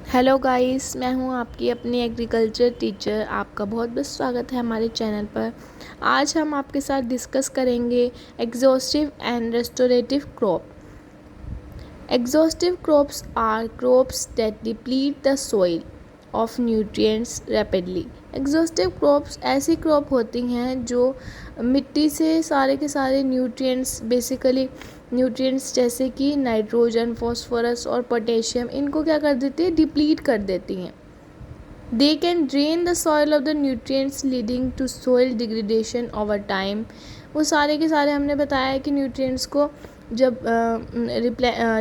Hello guys, मैं हूं आपकी अपनी एग्रीकल्चर टीचर। आपका बहुत बहुत स्वागत है हमारे चैनल पर। आज हम आपके साथ डिस्कस करेंगे exhaustive and restorative crop. Exhaustive crops are crops that deplete the soil of nutrients rapidly. Exhaustive crops ऐसी क्रॉप होती हैं जो मिट्टी से सारे के सारे न्यूट्रिएंट्स बेसिकली न्यूट्रिएंट्स जैसे कि नाइट्रोजन, फॉस्फोरस और पोटेशियम इनको क्या कर देती है, डिप्लीट कर देती हैं। They can drain the soil of the nutrients leading to soil degradation over time. वो सारे के सारे हमने बताया कि न्यूट्रिएंट्स को जब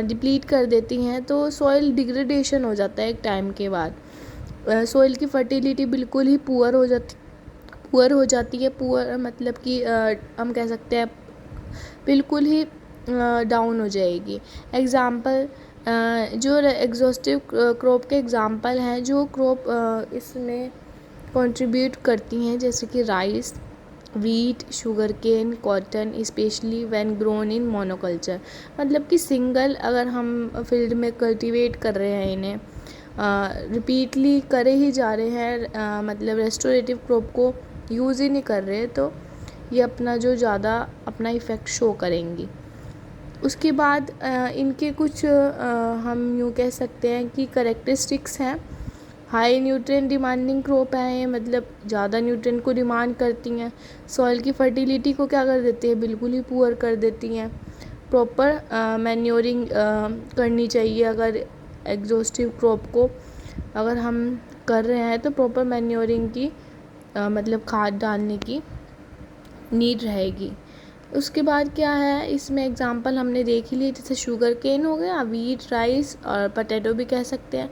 डिप्लीट कर देती हैं तो सॉइल डिग्रेडेशन हो जाता है एक टाइम के बाद। सॉइल की फर्टिलिटी बिल्कुल ही पुअर हो जाती है। पुअर मतलब कि हम कह सकते हैं बिल्कुल ही डाउन हो जाएगी। एग्ज़ाम्पल जो एग्जॉस्टिव क्रॉप के एग्ज़ाम्पल हैं जो क्रॉप इसमें कंट्रीब्यूट करती हैं, जैसे कि rice, wheat, sugar cane, cotton, specially when grown in monoculture. मतलब कि सिंगल अगर हम फील्ड में कल्टीवेट कर रहे हैं, इन्हें रिपीटली करे ही जा रहे हैं, मतलब रेस्टोरेटिव क्रॉप को यूज़ ही नहीं कर रहे, तो ये अपना जो ज़्यादा अपना इफ़ेक्ट शो करेंगी। उसके बाद इनके कुछ हम यूँ कह सकते हैं कि करेक्टरिस्टिक्स हैं। हाई न्यूट्रिएंट डिमांडिंग क्रॉप है ये, मतलब ज़्यादा न्यूट्रिएंट को डिमांड करती हैं। सॉइल की फर्टिलिटी को क्या कर देती है, बिल्कुल ही पुअर कर देती हैं। प्रॉपर मैन्योरिंग करनी चाहिए। अगर एग्जॉस्टिव क्रॉप को अगर हम कर रहे हैं तो प्रॉपर मैन्योरिंग की मतलब खाद डालने की नीड रहेगी। उसके बाद क्या है, इसमें एग्जांपल हमने देख ही लिए, जैसे शुगर केन हो गया, वीट, राइस और पोटैटो भी कह सकते हैं,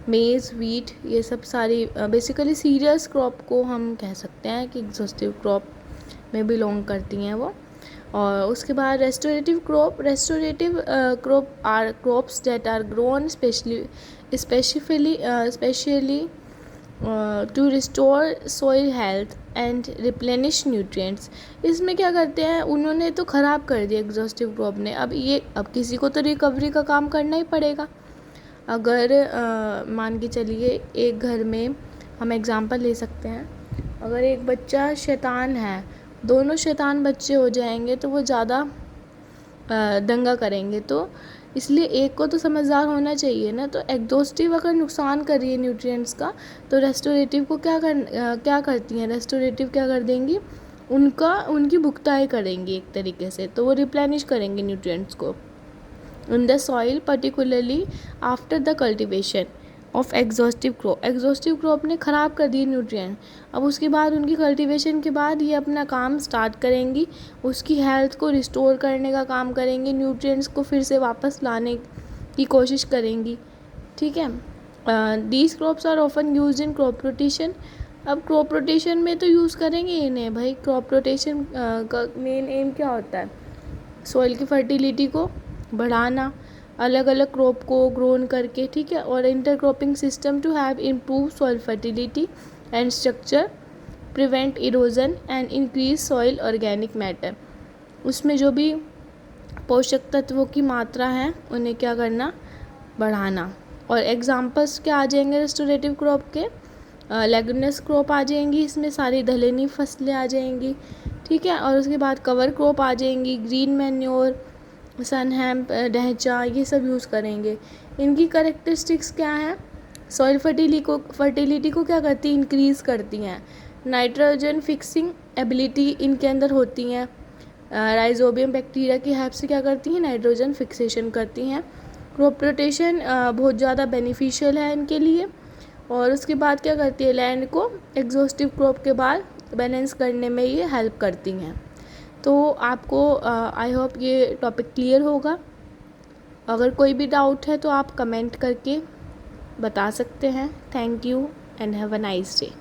मेज़, वीट, ये सब सारी बेसिकली सीरियल्स क्रॉप को हम कह सकते हैं कि एग्जॉस्टिव क्रॉप में बिलोंग करती हैं वो। और उसके बाद restorative crop are crops that are grown specially to restore soil health and replenish nutrients. इसमें क्या करते हैं, उन्होंने तो ख़राब कर दिया एग्जॉस्टिव क्रॉप ने, अब किसी को तो रिकवरी का काम करना ही पड़ेगा। अगर मान के चलिए एक घर में हम एग्ज़ाम्पल ले सकते हैं, अगर एक बच्चा शैतान है, दोनों शैतान बच्चे हो जाएंगे तो वो ज़्यादा दंगा करेंगे, तो इसलिए एक को तो समझदार होना चाहिए ना। तो एग्जॉस्टिव अगर नुकसान कर रही है न्यूट्रिएंट्स का, तो रेस्टोरेटिव को क्या करती हैं, रेस्टोरेटिव क्या कर देंगी, उनकी भुगताई करेंगी एक तरीके से, तो वो रिप्लेनिश करेंगे न्यूट्रिएंट्स को in the soil, particularly after the cultivation of exhaustive crop ने ख़राब कर दिए न्यूट्रिएंट। अब उसके बाद उनकी कल्टीवेशन के बाद ये अपना काम स्टार्ट करेंगी, उसकी हेल्थ को रिस्टोर करने का काम करेंगी, न्यूट्रिएंट्स को फिर से वापस लाने की कोशिश करेंगी। ठीक है। These crops are often use in crop rotation. अब क्रॉप रोटेशन में तो यूज़ करेंगे इन्हें भाई। क्रॉप रोटेशन का मेन एम क्या होता है, सॉइल की फर्टिलिटी को बढ़ाना, अलग अलग क्रॉप को ग्रोन करके, ठीक है, और intercropping system to have improve soil fertility and structure, prevent erosion and increase soil organic matter. उसमें जो भी पोषक तत्वों की मात्रा है उन्हें क्या करना, बढ़ाना। और एग्जांपल्स क्या आ जाएंगे रेस्टोरेटिव क्रॉप के, लेगुमिनस क्रॉप आ जाएंगी, इसमें सारी दलहनी फसलें आ जाएंगी, ठीक है। और उसके बाद कवर क्रॉप आ जाएंगी, ग्रीन मैन्योर, सन हेम्प, ढैंचा, ये सब यूज़ करेंगे। इनकी करेक्टरिस्टिक्स क्या हैं, सॉइल फर्टिलिटी को क्या करती है, इंक्रीज़ करती हैं। नाइट्रोजन फिक्सिंग एबिलिटी इनके अंदर होती हैं, राइजोबियम बैक्टीरिया की हेल्प से क्या करती हैं, नाइट्रोजन फिक्सेशन करती हैं। क्रॉप रोटेशन बहुत ज़्यादा बेनिफिशियल है इनके लिए। और उसके बाद क्या करती है, लैंड को एग्जॉस्टिव क्रॉप के बाद बैलेंस करने में ये हेल्प करती हैं। तो आपको आई होप ये टॉपिक क्लियर होगा। अगर कोई भी डाउट है तो आप कमेंट करके बता सकते हैं। Thank you and have a nice day.